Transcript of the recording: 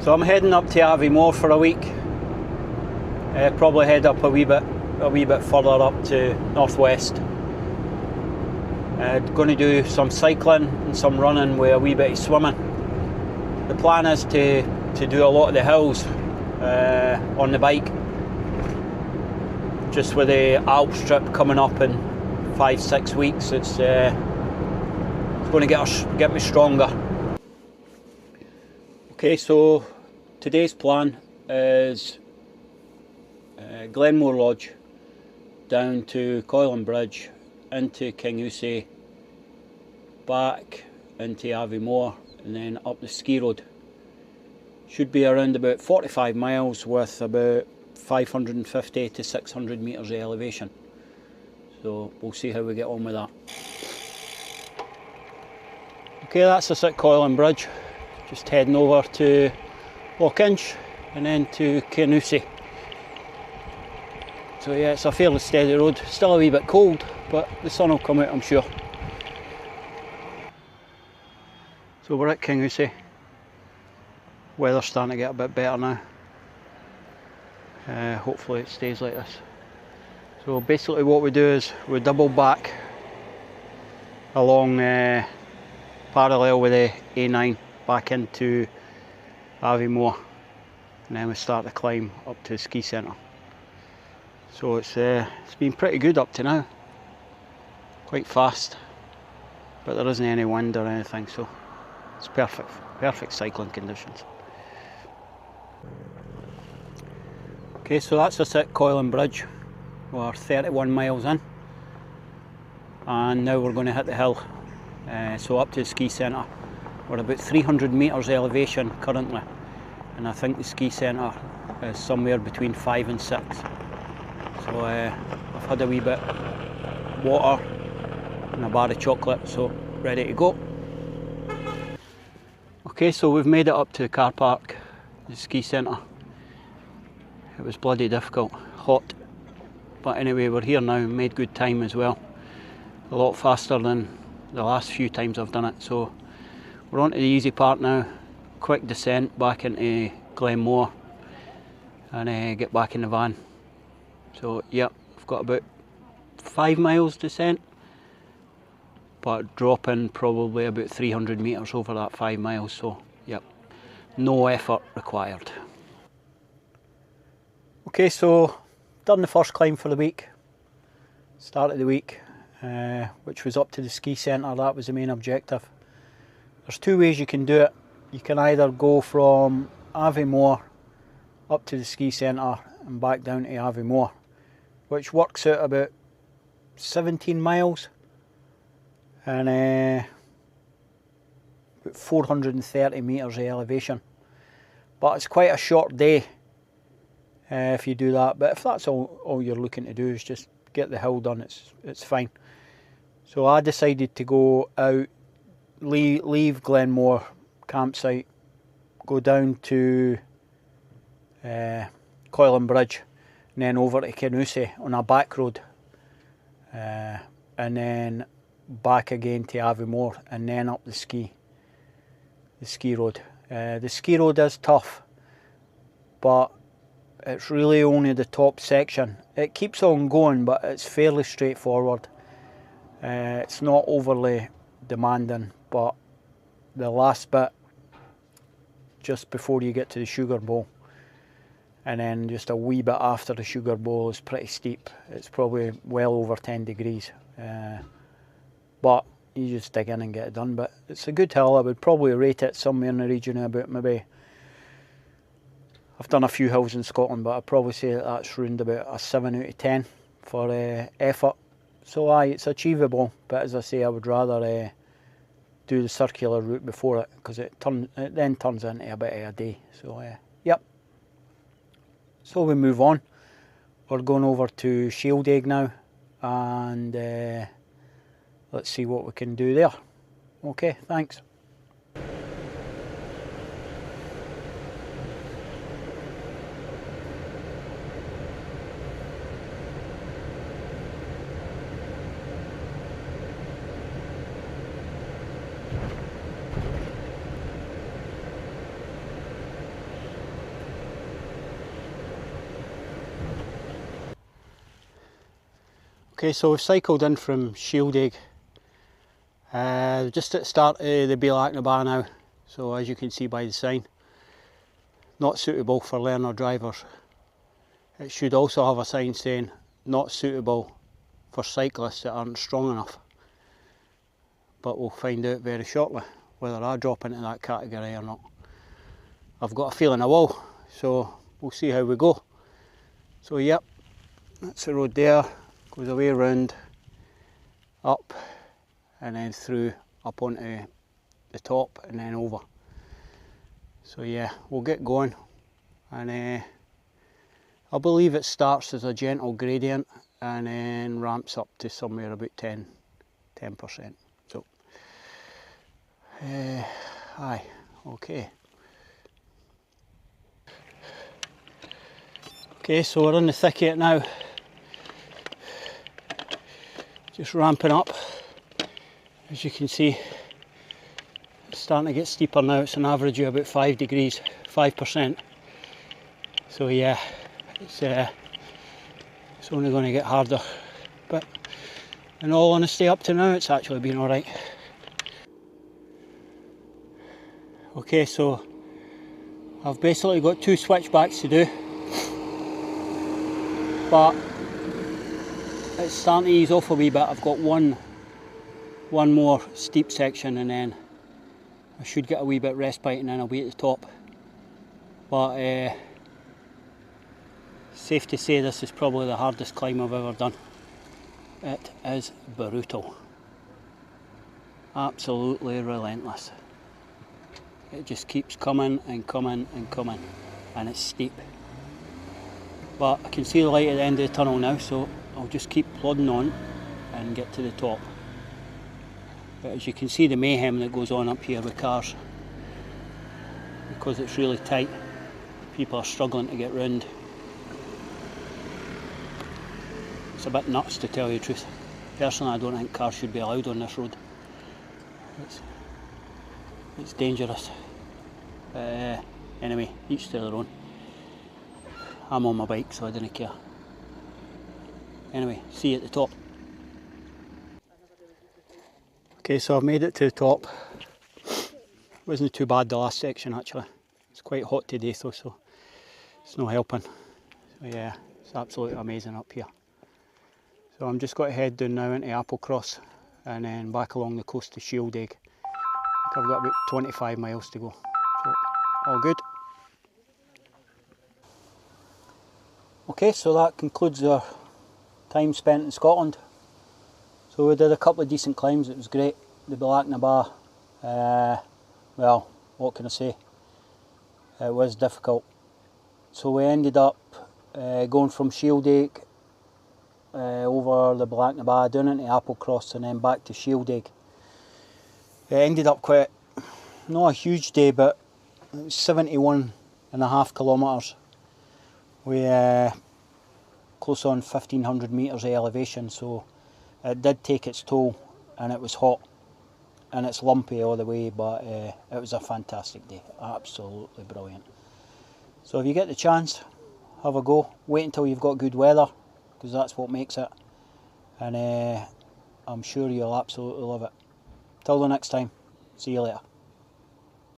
So I'm heading up to Aviemore for a week. Probably head up a wee bit further up to northwest. Going to do some cycling and some running with a wee bit of swimming. The plan is to do a lot of the hills on the bike. Just with the Alps trip coming up in 5-6 weeks, it's going to get me stronger. Okay, so today's plan is Glenmore Lodge, down to Cairngorm Bridge, into Cairngorm, back into Aviemore, and then up the ski road. Should be around about 45 miles with about 550 to 600 metres of elevation. So we'll see how we get on with that. Okay, that's us at Cairngorm Bridge. Just heading over to Lock-Inch and then to Cairngorm. So yeah, it's a fairly steady road. Still a wee bit cold, but the sun will come out, I'm sure. So we're at Cairngorm. Weather's starting to get a bit better now. Hopefully it stays like this. So basically what we do is we double back along parallel with the A9 back into Aviemore, and then we start the climb up to the ski centre. So it's been pretty good up to now, quite fast, but there isn't any wind or anything, so it's perfect cycling conditions. Okay, so that's us at Cairngorm Bridge. We're 31 miles in, and now we're going to hit the hill, so up to the ski centre. We're about 300 metres elevation currently, and I think the ski centre is somewhere between 5 and 6. So I've had a wee bit of water and a bar of chocolate, so ready to go. Okay, so we've made it up to the car park, the ski centre. It was bloody difficult, hot, but anyway we're here now, made good time as well. A lot faster than the last few times I've done it, so we're on to the easy part now. Quick descent back into Glenmore and get back in the van. So yeah, I've got about 5 miles descent, but dropping probably about 300 metres over that 5 miles, so yep, no effort required. Okay, so done the first climb for the week, started the week, which was up to the ski centre. That was the main objective. There's two ways you can do it. You can either go from Aviemore up to the ski centre and back down to Aviemore, which works out about 17 miles and about 430 metres of elevation. But it's quite a short day if you do that. But if that's all you're looking to do is just get the hill done, it's fine. So I decided to go out, leave Glenmore campsite, go down to Cairngorm Bridge, and then over to Cairngorm on a back road, and then back again to Aviemore, and then up the ski road. The ski road is tough, but it's really only the top section. It keeps on going, but it's fairly straightforward. It's not overly demanding, but the last bit, just before you get to the Sugar Bowl, and then just a wee bit after the Sugar Bowl, is pretty steep. It's probably well over 10 degrees, but you just dig in and get it done. But it's a good hill. I would probably rate it somewhere in the region of about maybe, I've done a few hills in Scotland, but I'd probably say that's round about a 7 out of 10 for effort. So aye, it's achievable, but as I say, I would rather do the circular route before it, because it then turns into a bit of a day. So yep. So we move on. We're going over to Shieldaig now, and let's see what we can do there. Okay, thanks. Okay, so we've cycled in from Shieldaig, just at the start of the Bealach now, so as you can see by the sign, not suitable for learner drivers. It should also have a sign saying not suitable for cyclists that aren't strong enough, but we'll find out very shortly whether I drop into that category or not. I've got a feeling I will, so we'll see how we go. So yep, that's the road there, goes away round, up, and then through, up onto the top and then over. So yeah, we'll get going, and I believe it starts as a gentle gradient and then ramps up to somewhere about 10%. So, aye, okay. Okay, so we're in the thick of it now. Just ramping up. As you can see, it's starting to get steeper now. It's an average of about 5 degrees, 5%. So yeah, it's only going to get harder. But in all honesty, up to now, it's actually been alright. Okay, so I've basically got 2 switchbacks to do, but it's starting to ease off a wee bit. I've got one more steep section, and then I should get a wee bit respite, and then I'll be at the top. But safe to say this is probably the hardest climb I've ever done. It is brutal. Absolutely relentless. It just keeps coming and coming and coming, and it's steep. But I can see the light at the end of the tunnel now, so I'll just keep plodding on and get to the top. But as you can see, the mayhem that goes on up here with cars, because it's really tight, people are struggling to get round. It's a bit nuts, to tell you the truth. Personally, I don't think cars should be allowed on this road. It's dangerous. Anyway, each to their own. I'm on my bike, so I don't care. Anyway, see you at the top. Okay, so I've made it to the top. Wasn't too bad the last section actually. It's quite hot today though, so it's no helping. So yeah, it's absolutely amazing up here. So I'm just going to head down now into Applecross and then back along the coast to Shieldaig. I think I've got about 25 miles to go. So all good. Okay, so that concludes our time spent in Scotland. So we did a couple of decent climbs. It was great. The Bealach well, what can I say? It was difficult. So we ended up going from Shieldaig over the Bealach down into Applecross and then back to Shieldaig. It ended up quite, not a huge day, but it was 71.5 kilometres. We close on 1500 metres of elevation, so it did take its toll, and it was hot and it's lumpy all the way, but it was a fantastic day, absolutely brilliant. So if you get the chance, have a go. Wait until you've got good weather, because that's what makes it, and I'm sure you'll absolutely love it. Till the next time, see you later.